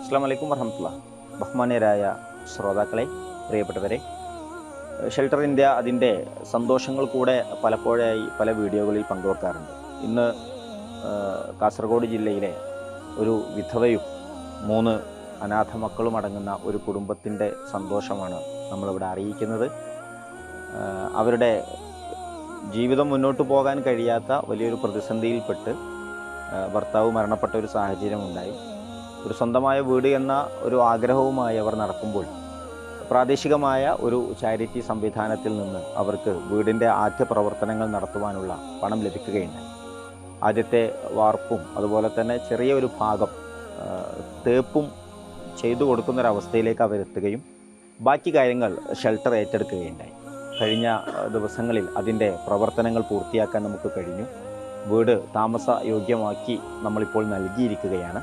അസ്സലാമു അലൈക്കും വറഹ്മത്തുള്ളാഹി. ബഹുമാന്യരായ ശ്രോതാക്കളെ, പ്രിയപ്പെട്ടവരെ, ഷെൽട്ടർ ഇന്ത്യ അതിൻ്റെ സന്തോഷങ്ങൾ കൂടെ പലപ്പോഴായി പല വീഡിയോകളിൽ പങ്കുവെക്കാറുണ്ട്. ഇന്ന് കാസർഗോഡ് ജില്ലയിലെ ഒരു വിധവയും 3 അനാഥ മക്കളും അടങ്ങുന്ന ഒരു കുടുംബത്തിൻ്റെ സന്തോഷമാണ് നമ്മളിവിടെ അറിയിക്കുന്നത്. അവരുടെ ജീവിതം മുന്നോട്ട് പോകാൻ കഴിയാത്ത വലിയൊരു പ്രതിസന്ധിയിൽപ്പെട്ട് ഭർത്താവ് മരണപ്പെട്ട ഒരു സാഹചര്യമുണ്ടായി. ഒരു സ്വന്തമായ വീട് എന്ന ഒരു ആഗ്രഹവുമായി അവർ നടക്കുമ്പോൾ പ്രാദേശികമായ ഒരു ചാരിറ്റി സംവിധാനത്തിൽ നിന്ന് അവർക്ക് വീടിൻ്റെ ആദ്യ പ്രവർത്തനങ്ങൾ നടത്തുവാനുള്ള പണം ലഭിക്കുകയുണ്ടായി. ആദ്യത്തെ വാർപ്പും അതുപോലെ തന്നെ ചെറിയ ഒരു ഭാഗം തേപ്പും ചെയ്തു കൊടുക്കുന്നൊരവസ്ഥയിലേക്ക് അവരെത്തുകയും ബാക്കി കാര്യങ്ങൾ ഷെൽട്ടർ ഏറ്റെടുക്കുകയുണ്ടായി. കഴിഞ്ഞ ദിവസങ്ങളിൽ അതിൻ്റെ പ്രവർത്തനങ്ങൾ പൂർത്തിയാക്കാൻ നമുക്ക് കഴിഞ്ഞു. വീട് താമസ യോഗ്യമാക്കി നമ്മളിപ്പോൾ നൽകിയിരിക്കുകയാണ്.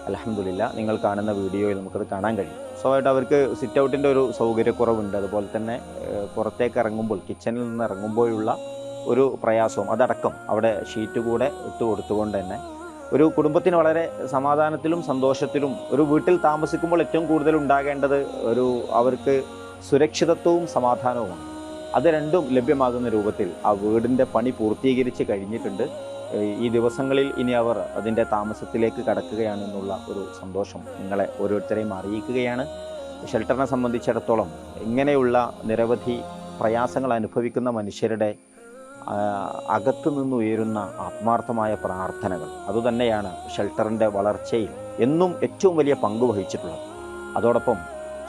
അൽഹംദുലില്ലാഹ്, നിങ്ങൾ കാണുന്ന വീഡിയോയിൽ നമുക്കത് കാണാൻ കഴിയും. സ്വാഭാവികമായിട്ട് അവർക്ക് സിറ്റ് ഔട്ടിൻ്റെ ഒരു സൗകര്യക്കുറവുണ്ട്. അതുപോലെ തന്നെ പുറത്തേക്ക് ഇറങ്ങുമ്പോൾ, കിച്ചണിൽ നിന്ന് ഇറങ്ങുമ്പോഴുള്ള ഒരു പ്രയാസവും അതടക്കം അവിടെ ഷീറ്റ് കൂടെ ഇട്ട് കൊടുത്തുകൊണ്ട് തന്നെ ഒരു കുടുംബത്തിന് വളരെ സമാധാനത്തിലും സന്തോഷത്തിലും, ഒരു വീട്ടിൽ താമസിക്കുമ്പോൾ ഏറ്റവും കൂടുതൽ ഉണ്ടാകേണ്ടത് അവർക്ക് സുരക്ഷിതത്വവും സമാധാനവുമാണ്. അത് രണ്ടും ലഭ്യമാകുന്ന രൂപത്തിൽ ആ വീടിൻ്റെ പണി പൂർത്തീകരിച്ച് കഴിഞ്ഞിട്ടുണ്ട്. ഈ ദിവസങ്ങളിൽ ഇനി അവർ അതിൻ്റെ താമസത്തിലേക്ക് കടക്കുകയാണെന്നുള്ള ഒരു സന്തോഷം നിങ്ങളെ ഓരോരുത്തരെയും അറിയിക്കുകയാണ്. ഷെൽട്ടറിനെ സംബന്ധിച്ചിടത്തോളം ഇങ്ങനെയുള്ള നിരവധി പ്രയാസങ്ങൾ അനുഭവിക്കുന്ന മനുഷ്യരുടെ അകത്തു നിന്നുയരുന്ന ആത്മാർത്ഥമായ പ്രാർത്ഥനകൾ അതുതന്നെയാണ് ഷെൽട്ടറിൻ്റെ വളർച്ചയിൽ എന്നും ഏറ്റവും വലിയ പങ്ക് വഹിച്ചിട്ടുള്ളത്. അതോടൊപ്പം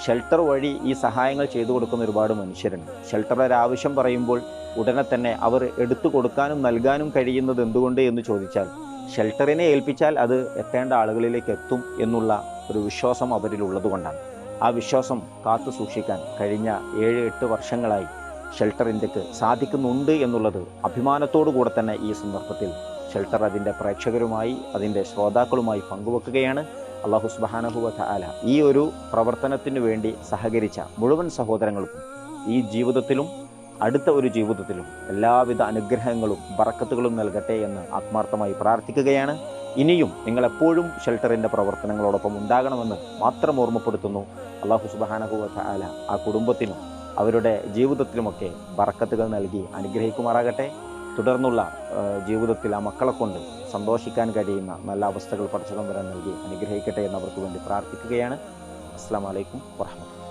ഷെൽട്ടർ വഴി ഈ സഹായങ്ങൾ ചെയ്തു കൊടുക്കുന്ന ഒരുപാട് മനുഷ്യരുണ്ട്. ഷെൽട്ടറുടെ ഒരു ആവശ്യം പറയുമ്പോൾ ഉടനെ തന്നെ അവർ എടുത്തു കൊടുക്കാനും നൽകാനും കഴിയുന്നത് എന്തുകൊണ്ട് എന്ന് ചോദിച്ചാൽ, ഷെൽട്ടറിനെ ഏൽപ്പിച്ചാൽ അത് എത്തേണ്ട ആളുകളിലേക്ക് എത്തും എന്നുള്ള ഒരു വിശ്വാസം അവരിലുള്ളത് കൊണ്ടാണ്. ആ വിശ്വാസം കാത്തു സൂക്ഷിക്കാൻ കഴിഞ്ഞ 7-8 വർഷങ്ങളായി ഷെൽട്ടർ ഇന്ത്യക്ക് സാധിക്കുന്നുണ്ട് എന്നുള്ളത് അഭിമാനത്തോടു കൂടെ തന്നെ ഈ സന്ദർഭത്തിൽ ഷെൽട്ടർ അതിൻ്റെ പ്രേക്ഷകരുമായി, അതിൻ്റെ ശ്രോതാക്കളുമായി പങ്കുവെക്കുകയാണ്. അല്ലാഹു സുബ്ഹാനഹു വ തആല ഈ ഒരു പ്രവർത്തനത്തിന് വേണ്ടി സഹകരിച്ച മുഴുവൻ സഹോദരങ്ങൾക്കും ഈ ജീവിതത്തിലും അടുത്ത ഒരു ജീവിതത്തിലും എല്ലാവിധ അനുഗ്രഹങ്ങളും ബറക്കത്തുകളും നൽകട്ടെ എന്ന് ആത്മാർത്ഥമായി പ്രാർത്ഥിക്കുകയാണ്. ഇനിയും നിങ്ങളെപ്പോഴും ഷെൽട്ടറിൻ്റെ പ്രവർത്തനങ്ങളോടൊപ്പം ഉണ്ടാകണമെന്ന് മാത്രം ഓർമ്മപ്പെടുത്തുന്നു. അല്ലാഹു സുബ്ഹാനഹു വ തആല ആ കുടുംബത്തിനും അവരുടെ ജീവിതത്തിലുമൊക്കെ ബറക്കത്തുകൾ നൽകി അനുഗ്രഹിക്കുമാറാകട്ടെ. തുടർന്നുള്ള ജീവിതത്തിൽ ആ മക്കളെ കൊണ്ട് സന്തോഷിക്കാൻ കഴിയുന്ന നല്ല അവസ്ഥകൾ പടച്ചതമ്പുരാൻ നൽകി അനുഗ്രഹിക്കട്ടെ എന്നവർക്ക് വേണ്ടി പ്രാർത്ഥിക്കുകയാണ്. അസ്സലാമു അലൈക്കും വറഹ്മത്തുള്ളാഹി.